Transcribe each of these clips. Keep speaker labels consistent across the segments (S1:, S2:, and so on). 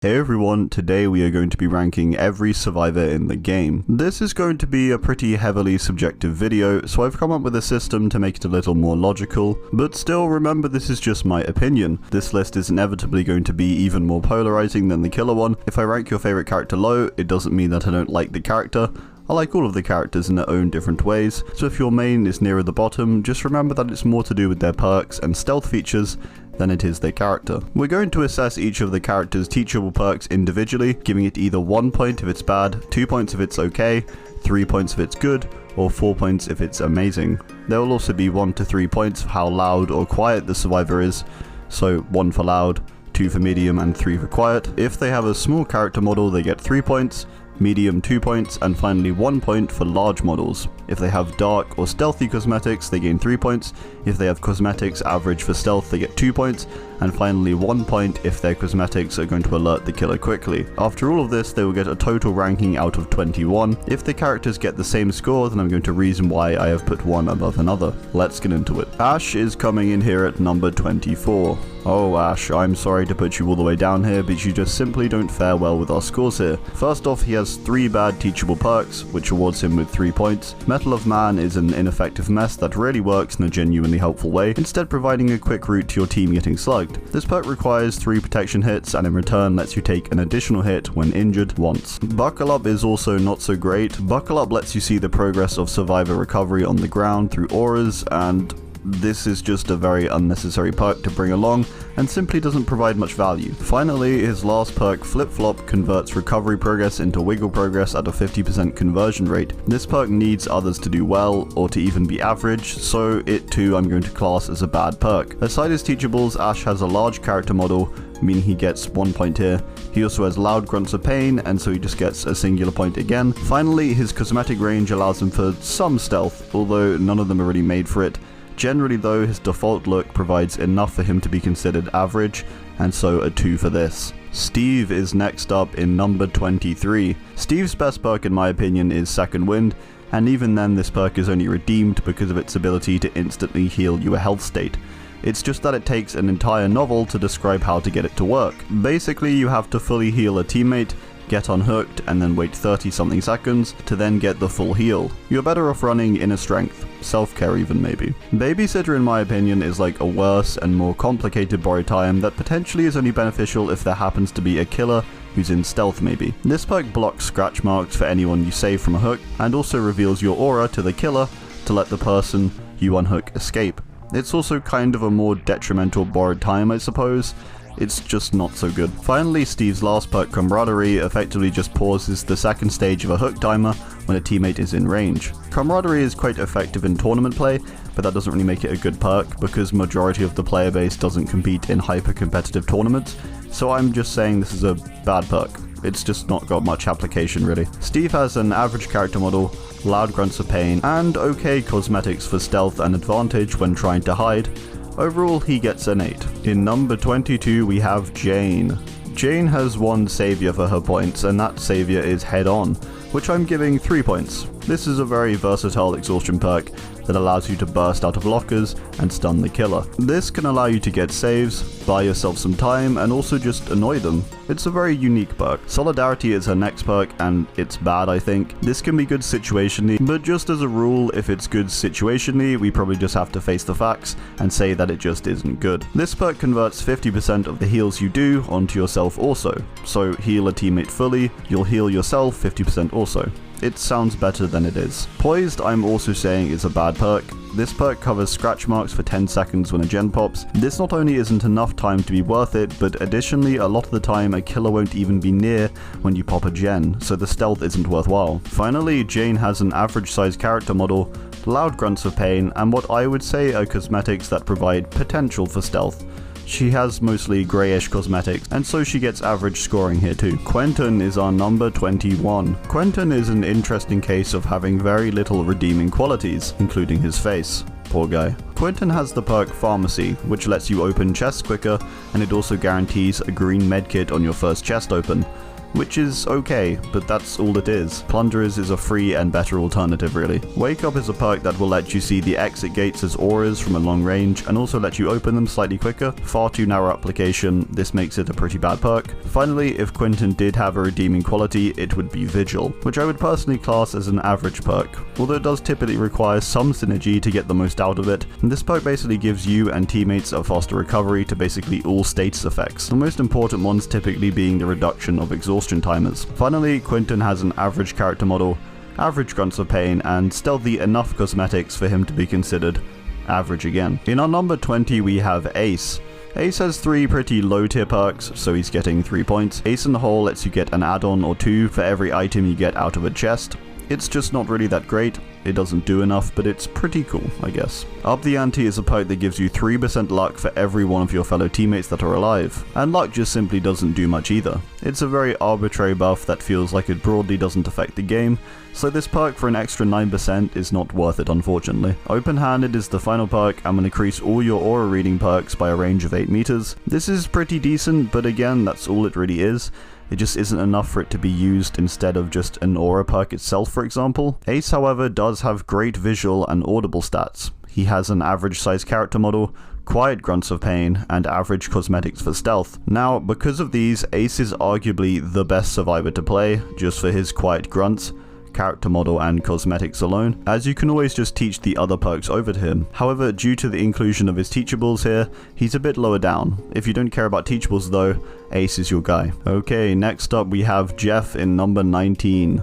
S1: Hey everyone, today we are going to be ranking every survivor in the game. This is going to be a pretty heavily subjective video, so I've come up with a system to make it a little more logical, but still remember this is just my opinion. This list is inevitably going to be even more polarizing than the killer one. If I rank your favorite character low, it doesn't mean that I don't like the character. I like all of the characters in their own different ways, so if your main is nearer the bottom, just remember that it's more to do with their perks and stealth features than it is their character. We're going to assess each of the character's teachable perks individually, giving it either 1 point if it's bad, 2 points if it's okay, 3 points if it's good, or 4 points if it's amazing. There will also be 1 to 3 points for how loud or quiet the survivor is, so 1 for loud, 2 for medium, and 3 for quiet. If they have a small character model, they get 3 points, medium 2 points, and finally 1 point for large models. If they have dark or stealthy cosmetics, they gain 3 points. If they have cosmetics average for stealth, they get 2 points, and finally 1 point if their cosmetics are going to alert the killer quickly. After all of this, they will get a total ranking out of 21. If the characters get the same score, then I'm going to reason why I have put one above another. Let's get into it. Ash is coming in here at number 24. Oh Ash, I'm sorry to put you all the way down here, but you just simply don't fare well with our scores here. First off, he has 3 bad teachable perks, which awards him with 3 points. Metal of Man is an ineffective mess that really works in a genuinely helpful way, instead providing a quick route to your team getting slugged. This perk requires 3 protection hits and in return lets you take an additional hit when injured once. Buckle Up is also not so great. Buckle Up lets you see the progress of survivor recovery on the ground through auras, and this is just a very unnecessary perk to bring along and simply doesn't provide much value. Finally, his last perk, Flip Flop, converts recovery progress into wiggle progress at a 50% conversion rate. This perk needs others to do well or to even be average, so it too I'm going to class as a bad perk. Aside his teachables, Ash has a large character model, meaning he gets 1 point here. He also has loud grunts of pain, and so he just gets a singular point again. Finally, his cosmetic range allows him for some stealth, although none of them are really made for it. Generally though, his default look provides enough for him to be considered average, and so a 2 for this. Steve is next up in number 23. Steve's best perk in my opinion is Second Wind, and even then this perk is only redeemed because of its ability to instantly heal your health state. It's just that it takes an entire novel to describe how to get it to work. Basically, you have to fully heal a teammate, get unhooked, and then wait 30 something seconds to then get the full heal. You're better off running inner strength, self-care even maybe. Babysitter in my opinion is like a worse and more complicated borrowed time that potentially is only beneficial if there happens to be a killer who's in stealth maybe. This perk blocks scratch marks for anyone you save from a hook, and also reveals your aura to the killer to let the person you unhook escape. It's also kind of a more detrimental borrowed time, I suppose. It's just not so good. Finally, Steve's last perk, Camaraderie, effectively just pauses the second stage of a hook timer when a teammate is in range. Camaraderie is quite effective in tournament play, but that doesn't really make it a good perk because majority of the player base doesn't compete in hyper-competitive tournaments, so I'm just saying this is a bad perk. It's just not got much application really. Steve has an average character model, loud grunts of pain, and okay cosmetics for stealth and advantage when trying to hide. Overall, he gets an 8. In number 22, we have Jane. Jane has 1 savior for her points, and that savior is Head On, which I'm giving 3 points. This is a very versatile exhaustion perk that allows you to burst out of lockers and stun the killer. This can allow you to get saves, buy yourself some time, and also just annoy them. It's a very unique perk. Solidarity is her next perk, and it's bad I think. This can be good situationally, but just as a rule, if it's good situationally, we probably just have to face the facts and say that it just isn't good. This perk converts 50% of the heals you do onto yourself also. So heal a teammate fully, you'll heal yourself 50% also. It sounds better than it is. Poised, I'm also saying is a bad perk. This perk covers scratch marks for 10 seconds when a gen pops. This not only isn't enough time to be worth it, but additionally a lot of the time a killer won't even be near when you pop a gen, so the stealth isn't worthwhile. Finally, Jane has an average sized character model, loud grunts of pain, and what I would say are cosmetics that provide potential for stealth. She has mostly greyish cosmetics, and so she gets average scoring here too. Quentin is our number 21. Quentin is an interesting case of having very little redeeming qualities, including his face. Poor guy. Quentin has the perk Pharmacy, which lets you open chests quicker, and it also guarantees a green medkit on your first chest open. which is okay, but that's all it is. Plunderers is a free and better alternative really. Wake Up is a perk that will let you see the exit gates as auras from a long range, and also let you open them slightly quicker. Far too narrow application, this makes it a pretty bad perk. Finally, if Quentin did have a redeeming quality, it would be Vigil, which I would personally class as an average perk, although it does typically require some synergy to get the most out of it, and this perk basically gives you and teammates a faster recovery to basically all status effects, the most important ones typically being the reduction of exhaustion timers. Finally, Quentin has an average character model, average grunts of pain, and stealthy enough cosmetics for him to be considered average again. In our number 20 we have Ace. Ace has 3 pretty low tier perks, so he's getting 3 points. Ace in the Hole lets you get an add-on or 2 for every item you get out of a chest. It's just not really that great. It doesn't do enough, but it's pretty cool, I guess. Up the Ante is a perk that gives you 3% luck for every one of your fellow teammates that are alive, and luck just simply doesn't do much either. It's a very arbitrary buff that feels like it broadly doesn't affect the game, so this perk for an extra 9% is not worth it unfortunately. Open-handed is the final perk and will increase all your aura reading perks by a range of 8 meters. This is pretty decent, but again, that's all it really is. It just isn't enough for it to be used instead of just an aura perk itself, for example. Ace, however, does have great visual and audible stats. He has an average size character model, quiet grunts of pain, and average cosmetics for stealth. Now, because of these, Ace is arguably the best survivor to play, just for his quiet grunts, character model, and cosmetics alone, as you can always just teach the other perks over to him. However, due to the inclusion of his teachables here, he's a bit lower down. If you don't care about teachables though, Ace is your guy. Okay, next up we have Jeff in number 19.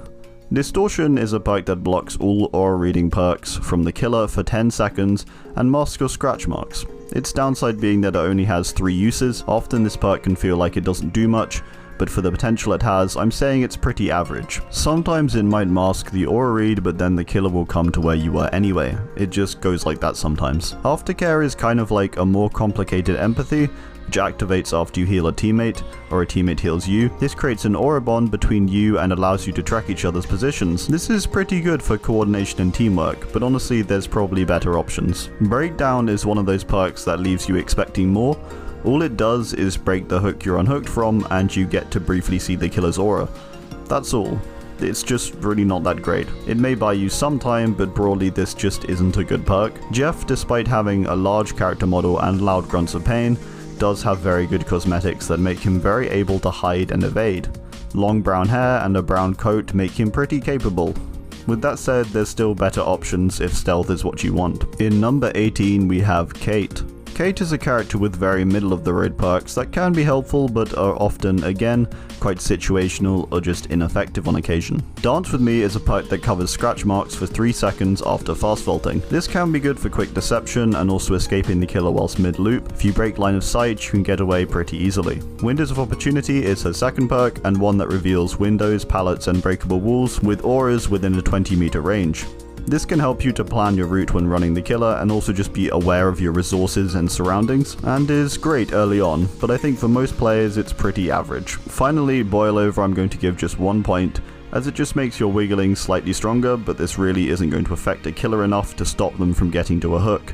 S1: Distortion is a perk that blocks all aura reading perks from the killer for 10 seconds and masks your scratch marks. Its downside being that it only has 3 uses. Often this perk can feel like it doesn't do much, but for the potential it has, I'm saying it's pretty average. Sometimes it might mask the aura read, but then the killer will come to where you were anyway. It just goes like that sometimes. Aftercare is kind of like a more complicated empathy, which activates after you heal a teammate, or a teammate heals you. This creates an aura bond between you and allows you to track each other's positions. This is pretty good for coordination and teamwork, but honestly there's probably better options. Breakdown is one of those perks that leaves you expecting more. All it does is break the hook you're unhooked from, and you get to briefly see the killer's aura. That's all. It's just really not that great. It may buy you some time, but broadly this just isn't a good perk. Jeff, despite having a large character model and loud grunts of pain, does have very good cosmetics that make him very able to hide and evade. Long brown hair and a brown coat make him pretty capable. With that said, there's still better options if stealth is what you want. In number 18 we have Kate. Kate is a character with very middle of the road perks that can be helpful but are often, again, quite situational or just ineffective on occasion. Dance With Me is a perk that covers scratch marks for 3 seconds after fast vaulting. This can be good for quick deception and also escaping the killer whilst mid-loop. If you break line of sight, you can get away pretty easily. Windows of Opportunity is her second perk, and one that reveals windows, pallets, and breakable walls with auras within a 20-meter range. This can help you to plan your route when running the killer and also just be aware of your resources and surroundings, and is great early on, but I think for most players it's pretty average. Finally, Boil Over I'm going to give just 1 point, as it just makes your wiggling slightly stronger, but this really isn't going to affect a killer enough to stop them from getting to a hook.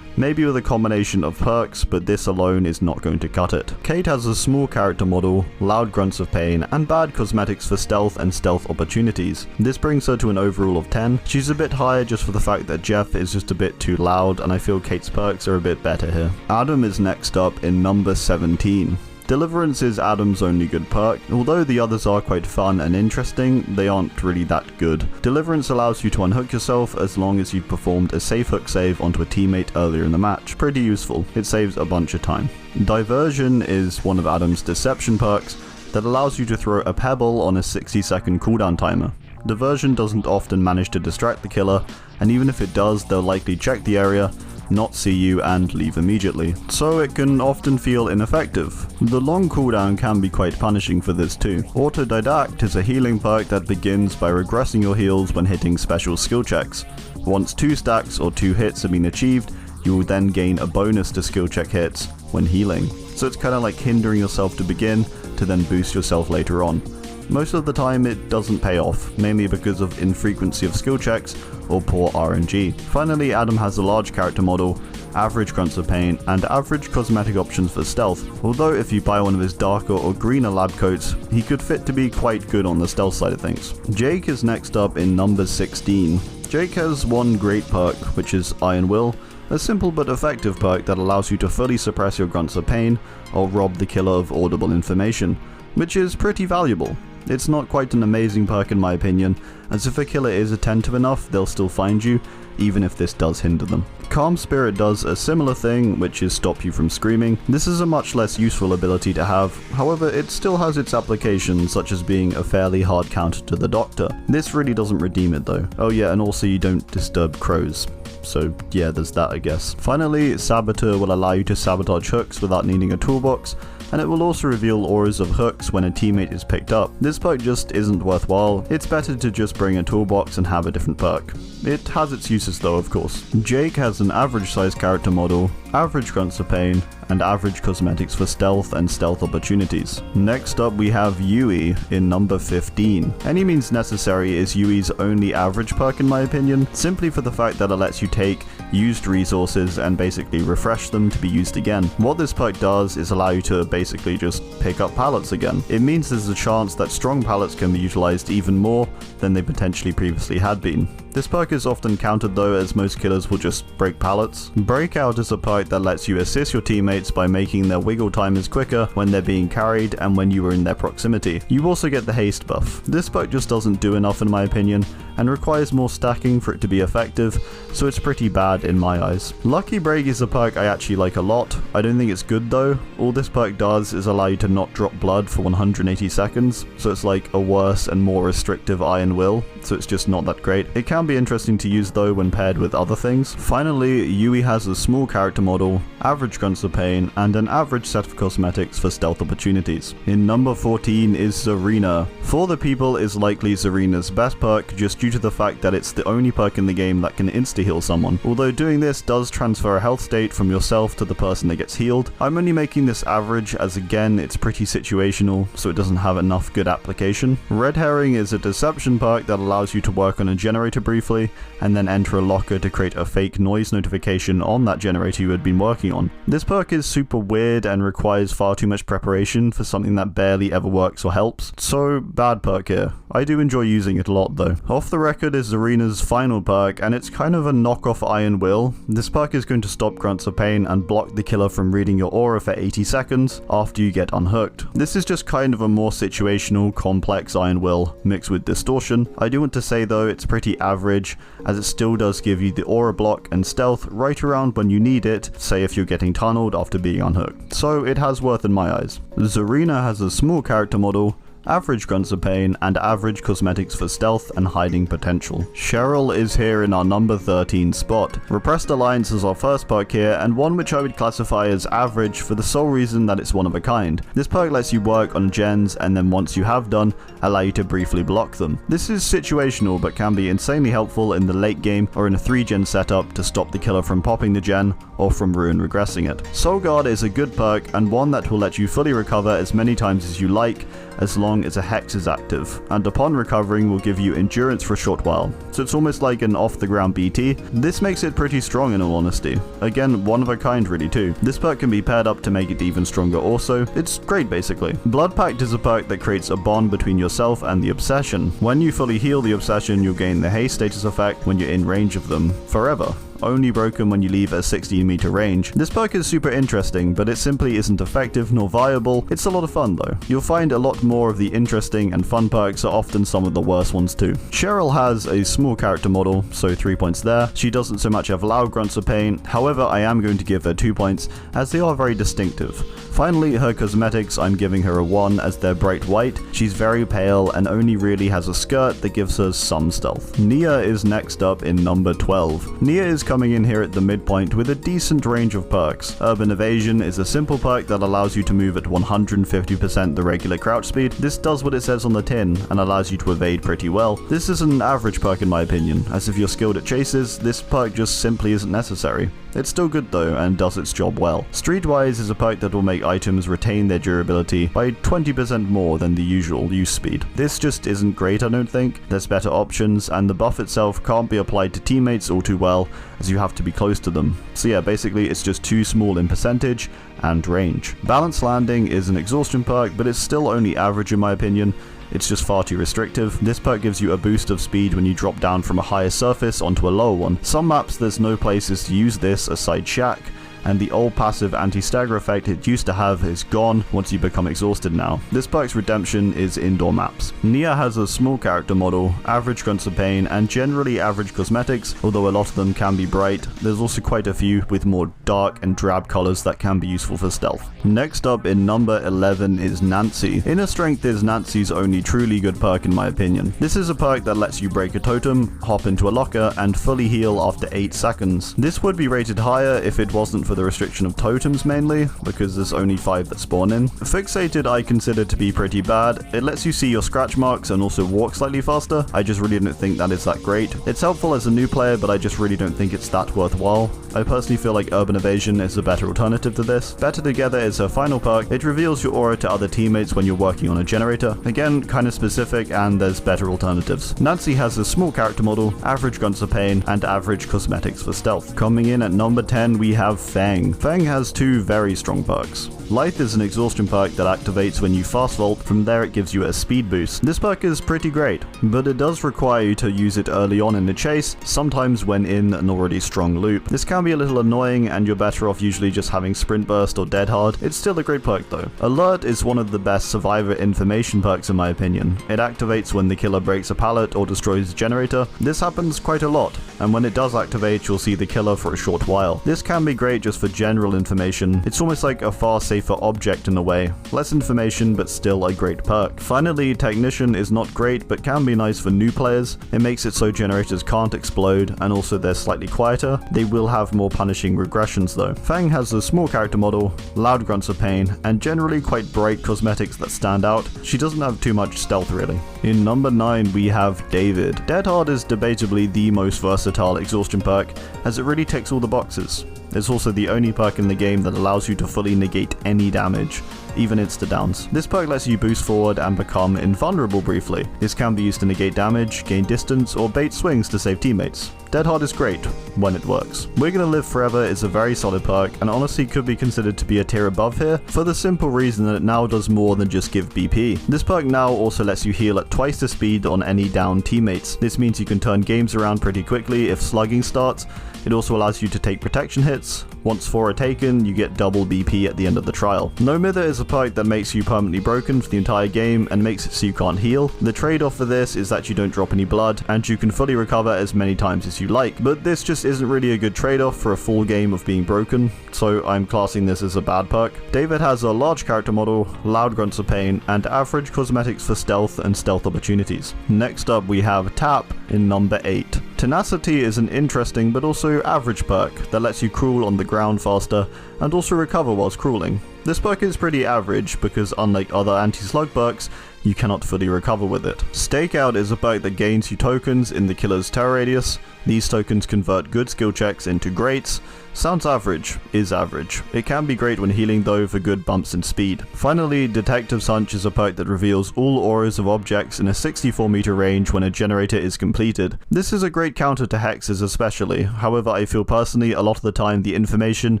S1: Maybe with a combination of perks, but this alone is not going to cut it. Kate has a small character model, loud grunts of pain, and bad cosmetics for stealth and stealth opportunities. This brings her to an overall of 10. She's a bit higher just for the fact that Jeff is just a bit too loud, and I feel Kate's perks are a bit better here. Adam is next up in number 17. Deliverance is Adam's only good perk. Although the others are quite fun and interesting, they aren't really that good. Deliverance allows you to unhook yourself as long as you've performed a safe hook save onto a teammate earlier in the match. Pretty useful. It saves a bunch of time. Diversion is one of Adam's deception perks that allows you to throw a pebble on a 60-second cooldown timer. Diversion doesn't often manage to distract the killer, and even if it does, they'll likely check the area, not see you, and leave immediately, so it can often feel ineffective. The long cooldown can be quite punishing for this too. Autodidact is a healing perk that begins by regressing your heals when hitting special skill checks. Once 2 stacks or 2 hits have been achieved, you will then gain a bonus to skill check hits when healing. So it's kinda like hindering yourself to begin, to then boost yourself later on. Most of the time it doesn't pay off, mainly because of infrequency of skill checks or poor RNG. Finally, Adam has a large character model, average grunts of pain, and average cosmetic options for stealth, although if you buy one of his darker or greener lab coats, he could fit to be quite good on the stealth side of things. Jake is next up in number 16. Jake has one great perk, which is Iron Will, a simple but effective perk that allows you to fully suppress your grunts of pain or rob the killer of audible information, which is pretty valuable. It's not quite an amazing perk in my opinion, as if a killer is attentive enough, they'll still find you, even if this does hinder them. Calm Spirit does a similar thing, which is stop you from screaming. This is a much less useful ability to have, however it still has its applications, such as being a fairly hard counter to the Doctor. This really doesn't redeem it though. Oh yeah, and also you don't disturb crows. So yeah, there's that I guess. Finally, Saboteur will allow you to sabotage hooks without needing a toolbox, and it will also reveal auras of hooks when a teammate is picked up. This perk just isn't worthwhile, it's better to just bring a toolbox and have a different perk. It has its uses though, of course. Jake has an average size character model, average grunts of pain, and average cosmetics for stealth and stealth opportunities. Next up we have Yui in number 15. Any Means Necessary is Yui's only average perk in my opinion, simply for the fact that it lets you take used resources and basically refresh them to be used again. What this perk does is allow you to basically just pick up pallets again. It means there's a chance that strong pallets can be utilized even more than they potentially previously had been. This perk is often countered though, as most killers will just break pallets. Breakout is a perk that lets you assist your teammates by making their wiggle timers quicker when they're being carried and when you are in their proximity. You also get the haste buff. This perk just doesn't do enough in my opinion, and requires more stacking for it to be effective, so it's pretty bad in my eyes. Lucky Break is a perk I actually like a lot. I don't think it's good though. All this perk does is allow you to not drop blood for 180 seconds, so it's like a worse and more restrictive Iron Will, so it's just not that great. It can be interesting to use though when paired with other things. Finally, Yui has a small character model, average grunts of pain, and an average set of cosmetics for stealth opportunities. In number 14 is Zarina. For the People is likely Zarina's best perk just due to the fact that it's the only perk in the game that can insta-heal someone. Although doing this does transfer a health state from yourself to the person that gets healed, I'm only making this average as again it's pretty situational, so it doesn't have enough good application. Red Herring is a deception perk that allows you to work on a generator briefly and then enter a locker to create a fake noise notification on that generator you had been working on. This perk is super weird and requires far too much preparation for something that barely ever works or helps, so bad perk here. I do enjoy using it a lot though. Off the Record is Zarina's final perk, and it's kind of a knockoff Iron Will. This perk is going to stop grunts of pain and block the killer from reading your aura for 80 seconds after you get unhooked. This is just kind of a more situational, complex Iron Will mixed with distortion. I do want to say though it's pretty average, as it still does give you the aura block and stealth right around when you need it, say if you're getting tunneled after being unhooked. So it has worth in my eyes. Zarina has a small character model, average grunts of pain, and average cosmetics for stealth and hiding potential. Cheryl is here in our number 13 spot. Repressed Alliance is our first perk here, and one which I would classify as average for the sole reason that it's one of a kind. This perk lets you work on gens, and then once you have done, allow you to briefly block them. This is situational, but can be insanely helpful in the late game or in a 3-gen setup to stop the killer from popping the gen or from ruin regressing it. Soul Guard is a good perk, and one that will let you fully recover as many times as you like, as long as a hex is active, and upon recovering will give you endurance for a short while, so it's almost like an off-the-ground BT. This makes it pretty strong in all honesty. Again, one of a kind really too. This perk can be paired up to make it even stronger also. It's great basically. Blood Pact is a perk that creates a bond between yourself and the obsession. When you fully heal the obsession, you'll gain the haste status effect when you're in range of them, forever. Only broken when you leave a 16-meter range. This perk is super interesting, but it simply isn't effective nor viable. It's a lot of fun though. You'll find a lot more of the interesting and fun perks are often some of the worst ones too. Cheryl has a small character model, so 3 points there. She doesn't so much have loud grunts of pain, however I am going to give her 2 points as they are very distinctive. Finally, her cosmetics, I'm giving her a 1 as they're bright white. She's very pale and only really has a skirt that gives her some stealth. Nia is next up in number 12. Nia is coming in here at the midpoint with a decent range of perks. Urban Evasion is a simple perk that allows you to move at 150% the regular crouch speed. This does what it says on the tin and allows you to evade pretty well. This is an average perk in my opinion, as if you're skilled at chases, this perk just simply isn't necessary. It's still good though and does its job well. Streetwise is a perk that will make items retain their durability by 20% more than the usual use speed. This just isn't great I don't think. There's better options, and the buff itself can't be applied to teammates all too well, as you have to be close to them. So yeah, basically it's just too small in percentage and range. Balanced landing is an exhaustion perk, but it's still only average in my opinion. It's just far too restrictive. This perk gives you a boost of speed when you drop down from a higher surface onto a lower one. Some maps there's no places to use this aside Shack, and the old passive anti-stagger effect it used to have is gone once you become exhausted now. This perk's redemption is indoor maps. Nia has a small character model, average grunts of pain, and generally average cosmetics, although a lot of them can be bright. There's also quite a few with more dark and drab colors that can be useful for stealth. Next up in number 11 is Nancy. Inner Strength is Nancy's only truly good perk in my opinion. This is a perk that lets you break a totem, hop into a locker, and fully heal after 8 seconds. This would be rated higher if it wasn't for the restriction of totems mainly, because there's only 5 that spawn in. Fixated I consider to be pretty bad. It lets you see your scratch marks and also walk slightly faster. I just really don't think that is that great. It's helpful as a new player, but I just really don't think it's that worthwhile. I personally feel like Urban Evasion is a better alternative to this. Better Together is her final perk. It reveals your aura to other teammates when you're working on a generator. Again, kind of specific, and there's better alternatives. Nancy has a small character model, average grunts of pain, and average cosmetics for stealth. Coming in at number 10 we have Feng. Feng has 2 very strong perks. Lithe is an exhaustion perk that activates when you fast vault. From there it gives you a speed boost. This perk is pretty great, but it does require you to use it early on in the chase, sometimes when in an already strong loop. This can be a little annoying, and you're better off usually just having sprint burst or dead hard. It's still a great perk though. Alert is one of the best survivor information perks in my opinion. It activates when the killer breaks a pallet or destroys a generator. This happens quite a lot, and when it does activate you'll see the killer for a short while. This can be great just for general information. It's almost like a far safer object in a way. Less information, but still a great perk. Finally, Technician is not great, but can be nice for new players. It makes it so generators can't explode, and also they're slightly quieter. They will have more punishing regressions though. Feng has a small character model, loud grunts of pain, and generally quite bright cosmetics that stand out. She doesn't have too much stealth really. In number 9 we have David. Dead Hard is debatably the most versatile exhaustion perk, as it really ticks all the boxes. It's also the only perk in the game that allows you to fully negate any damage, even insta-downs. This perk lets you boost forward and become invulnerable briefly. This can be used to negate damage, gain distance, or bait swings to save teammates. Dead Hard is great, when it works. We're Gonna Live Forever is a very solid perk, and honestly could be considered to be a tier above here, for the simple reason that it now does more than just give BP. This perk now also lets you heal at twice the speed on any downed teammates. This means you can turn games around pretty quickly if slugging starts. It also allows you to take protection hits. Once 4 are taken, you get double BP at the end of the trial. No Mither is a perk that makes you permanently broken for the entire game and makes it so you can't heal. The trade-off for this is that you don't drop any blood, and you can fully recover as many times as you like, but this just isn't really a good trade-off for a full game of being broken, so I'm classing this as a bad perk. David has a large character model, loud grunts of pain, and average cosmetics for stealth and stealth opportunities. Next up we have Tapp in number 8. Tenacity is an interesting but also average perk that lets you crawl on the ground faster and also recover whilst crawling. This perk is pretty average because unlike other anti-slug perks, you cannot fully recover with it. Stakeout is a perk that gains you tokens in the killer's terror radius. These tokens convert good skill checks into greats. Sounds average, is average. It can be great when healing though for good bumps in speed. Finally, Detective's Hunch is a perk that reveals all auras of objects in a 64 meter range when a generator is completed. This is a great counter to hexes especially, however I feel personally a lot of the time the information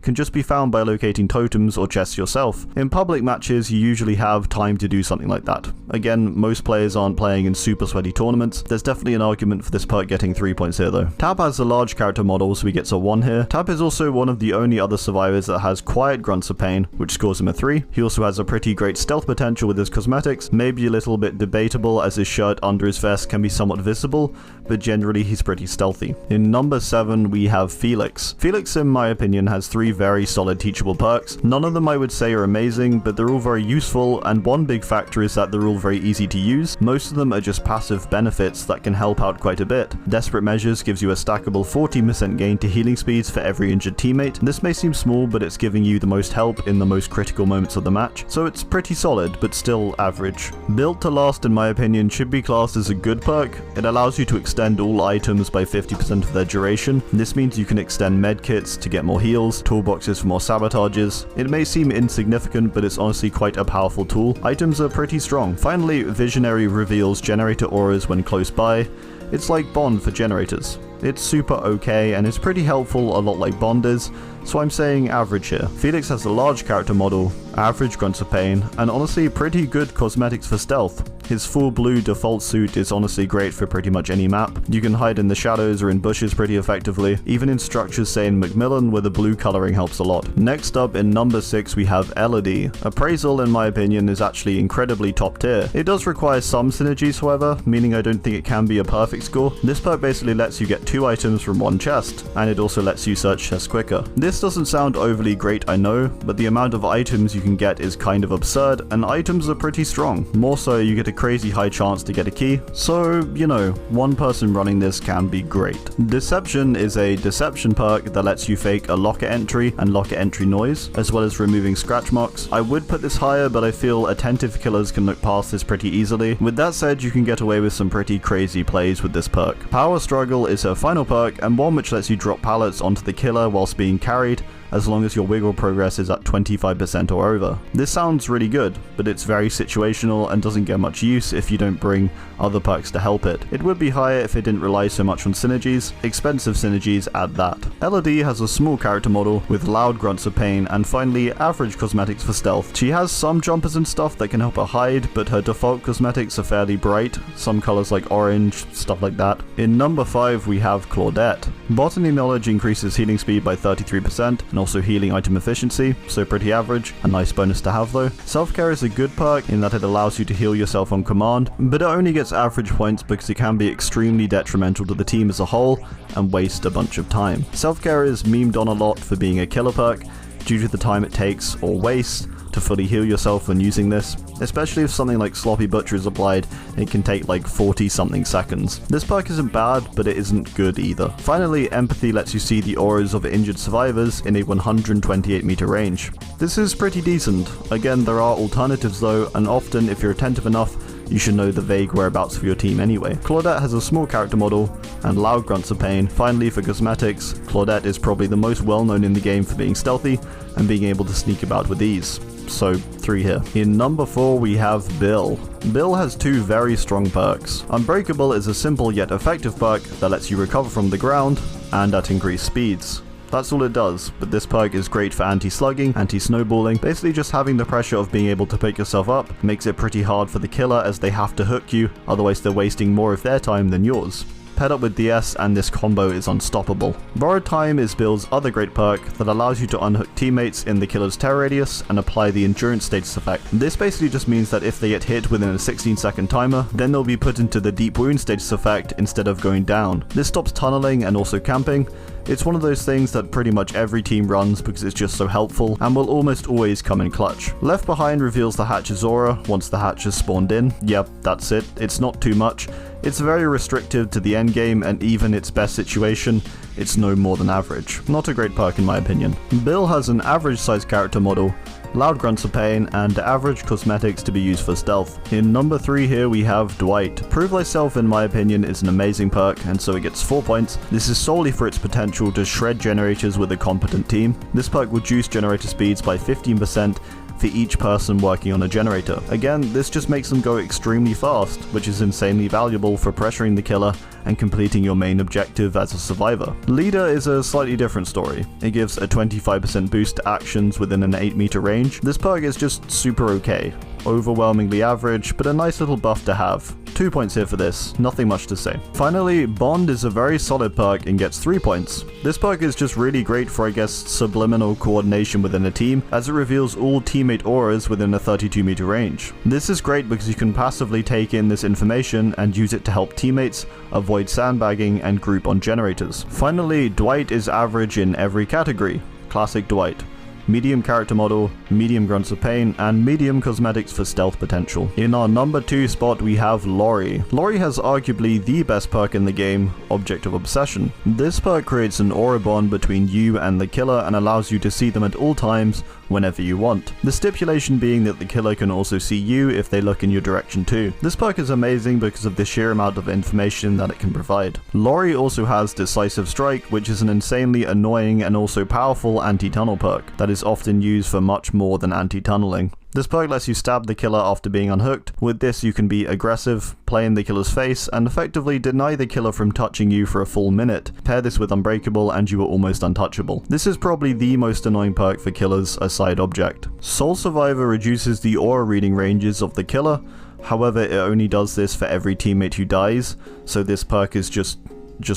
S1: can just be found by locating totems or chests yourself. In public matches you usually have time to do something like that. Again, most players aren't playing in super sweaty tournaments. There's definitely an argument for this perk getting 3 points here though. Tapp has a large character model so he gets a 1 here. Tapp is also one of the only other survivors that has quiet grunts of pain, which scores him a 3. He also has a pretty great stealth potential with his cosmetics, maybe a little bit debatable as his shirt under his vest can be somewhat visible, but generally he's pretty stealthy. In number 7 we have Felix. Felix in my opinion has 3 very solid teachable perks. None of them I would say are amazing, but they're all very useful, and one big factor is that they're all very easy to use. Most of them are just passive benefits that can help out quite a bit. Desperate Measures gives you a stackable 14% gain to healing speeds for every injured teammate. This may seem small, but it's giving you the most help in the most critical moments of the match, so it's pretty solid, but still average. Built to Last in my opinion should be classed as a good perk. It allows you to extend all items by 50% of their duration. This means you can extend medkits to get more heals, toolboxes for more sabotages. It may seem insignificant, but it's honestly quite a powerful tool. Items are pretty strong. Finally, Visionary reveals generator auras when close by. It's like Bond for generators. It's super okay and is pretty helpful, a lot like Bond is, so I'm saying average here. Felix has a large character model, average grunts of pain, and honestly pretty good cosmetics for stealth. His full blue default suit is honestly great for pretty much any map. You can hide in the shadows or in bushes pretty effectively, even in structures say in Macmillan where the blue coloring helps a lot. Next up in number 6 we have Elodie. Appraisal in my opinion is actually incredibly top tier. It does require some synergies however, meaning I don't think it can be a perfect score. This perk basically lets you get 2 items from one chest, and it also lets you search chests quicker. This doesn't sound overly great I know, but the amount of items you can get is kind of absurd, and items are pretty strong. More so, you get a crazy high chance to get a key, so you know, one person running this can be great. Deception is a deception perk that lets you fake a locker entry and locker entry noise, as well as removing scratch marks. I would put this higher, but I feel attentive killers can look past this pretty easily. With that said, you can get away with some pretty crazy plays with this perk. Power Struggle is her final perk, and one which lets you drop pallets onto the killer whilst being carried, as long as your wiggle progress is at 25% or over. This sounds really good, but it's very situational and doesn't get much use if you don't bring other perks to help it. It would be higher if it didn't rely so much on synergies, expensive synergies at that. Elodie has a small character model with loud grunts of pain, and finally average cosmetics for stealth. She has some jumpers and stuff that can help her hide, but her default cosmetics are fairly bright, some colors like orange, stuff like that. In number 5 we have Claudette. Botany knowledge increases healing speed by 33%, and also healing item efficiency, so pretty average. A nice bonus to have though. Self-care is a good perk in that it allows you to heal yourself on command, but it only gets average points because it can be extremely detrimental to the team as a whole and waste a bunch of time. Self-care is memed on a lot for being a killer perk due to the time it takes or wastes to fully heal yourself when using this, especially if something like Sloppy Butcher is applied. It can take like 40 something seconds. This perk isn't bad, but it isn't good either. Finally, Empathy lets you see the auras of injured survivors in a 128 meter range. This is pretty decent. Again, there are alternatives though, and often if you're attentive enough, you should know the vague whereabouts for your team anyway. Claudette has a small character model and loud grunts of pain. Finally, for cosmetics, Claudette is probably the most well known in the game for being stealthy and being able to sneak about with ease. So 3 here. In number 4 we have Bill. Bill has 2 very strong perks. Unbreakable is a simple yet effective perk that lets you recover from the ground and at increased speeds. That's all it does, but this perk is great for anti-slugging, anti-snowballing. Basically just having the pressure of being able to pick yourself up makes it pretty hard for the killer as they have to hook you, otherwise they're wasting more of their time than yours. Paired up with DS and this combo is unstoppable. Borrowed Time is Bill's other great perk that allows you to unhook teammates in the killer's terror radius and apply the endurance status effect. This basically just means that if they get hit within a 16-second timer, then they'll be put into the deep wound status effect instead of going down. This stops tunneling and also camping. It's one of those things that pretty much every team runs because it's just so helpful and will almost always come in clutch. Left Behind reveals the hatch's aura once the hatch is spawned in. Yep, that's it. It's not too much. It's very restrictive to the endgame, and even its best situation, it's no more than average. Not a great perk in my opinion. Bill has an average sized character model, loud grunts of pain, and average cosmetics to be used for stealth. In number 3 here we have Dwight. Prove Thyself in my opinion is an amazing perk, and so it gets 4 points. This is solely for its potential to shred generators with a competent team. This perk will juice generator speeds by 15% for each person working on a generator. Again, this just makes them go extremely fast, which is insanely valuable for pressuring the killer and completing your main objective as a survivor. Leader is a slightly different story. It gives a 25% boost to actions within an 8 meter range. This perk is just super okay. Overwhelmingly average, but a nice little buff to have. 2 points here for this, nothing much to say. Finally, Bond is a very solid perk and gets 3 points. This perk is just really great for, I guess, subliminal coordination within a team, as it reveals all teammate auras within a 32 meter range. This is great because you can passively take in this information and use it to help teammates avoid sandbagging and group on generators. Finally, Dwight is average in every category. Classic Dwight. Medium character model, medium grunts of pain, and medium cosmetics for stealth potential. In our number 2 spot we have Laurie. Laurie has arguably the best perk in the game, Object of Obsession. This perk creates an aura bond between you and the killer and allows you to see them at all times whenever you want. The stipulation being that the killer can also see you if they look in your direction too. This perk is amazing because of the sheer amount of information that it can provide. Laurie also has Decisive Strike, which is an insanely annoying and also powerful anti-tunnel perk that is often used for much more than anti-tunneling. This perk lets you stab the killer after being unhooked. With this you can be aggressive, play in the killer's face, and effectively deny the killer from touching you for a full minute. Pair this with Unbreakable and you are almost untouchable. This is probably the most annoying perk for killers, a side object. Soul Survivor reduces the aura reading ranges of the killer, however it only does this for every teammate who dies, so this perk is just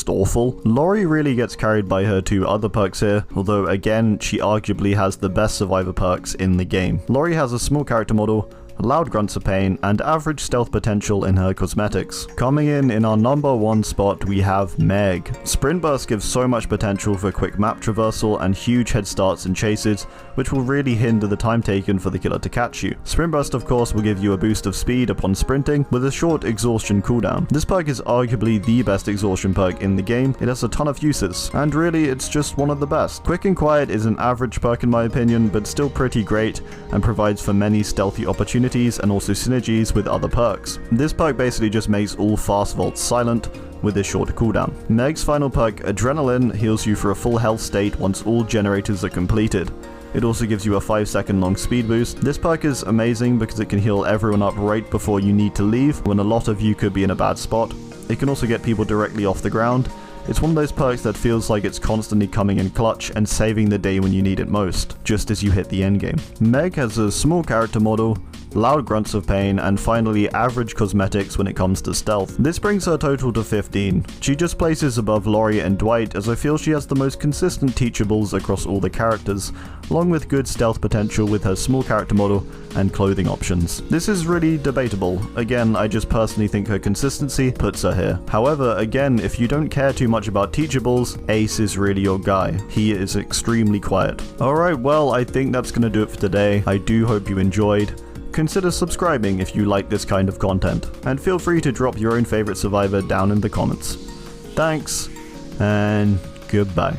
S1: awful. Laurie really gets carried by her two other perks here, although again, she arguably has the best survivor perks in the game. Laurie has a small character model, loud grunts of pain, and average stealth potential in her cosmetics. Coming in our number 1 spot, we have Meg. Sprint Burst gives so much potential for quick map traversal and huge head starts and chases, which will really hinder the time taken for the killer to catch you. Sprint Burst of course will give you a boost of speed upon sprinting, with a short exhaustion cooldown. This perk is arguably the best exhaustion perk in the game. It has a ton of uses, and really it's just one of the best. Quick and Quiet is an average perk in my opinion, but still pretty great, and provides for many stealthy opportunities and also synergies with other perks. This perk basically just makes all fast vaults silent, with a short cooldown. Meg's final perk, Adrenaline, heals you for a full health state once all generators are completed. It also gives you a 5-second long speed boost. This perk is amazing because it can heal everyone up right before you need to leave, when a lot of you could be in a bad spot. It can also get people directly off the ground. It's one of those perks that feels like it's constantly coming in clutch and saving the day when you need it most, just as you hit the endgame. Meg has a small character model, loud grunts of pain, and finally average cosmetics when it comes to stealth. This brings her total to 15. She just places above Laurie and Dwight, as I feel she has the most consistent teachables across all the characters, along with good stealth potential with her small character model and clothing options. This is really debatable. Again, I just personally think her consistency puts her here. However, again, if you don't care too much about teachables, Ace is really your guy. He is extremely quiet. Alright, well, I think that's gonna do it for today. I do hope you enjoyed. Consider subscribing if you like this kind of content, and feel free to drop your own favorite survivor down in the comments. Thanks, and goodbye.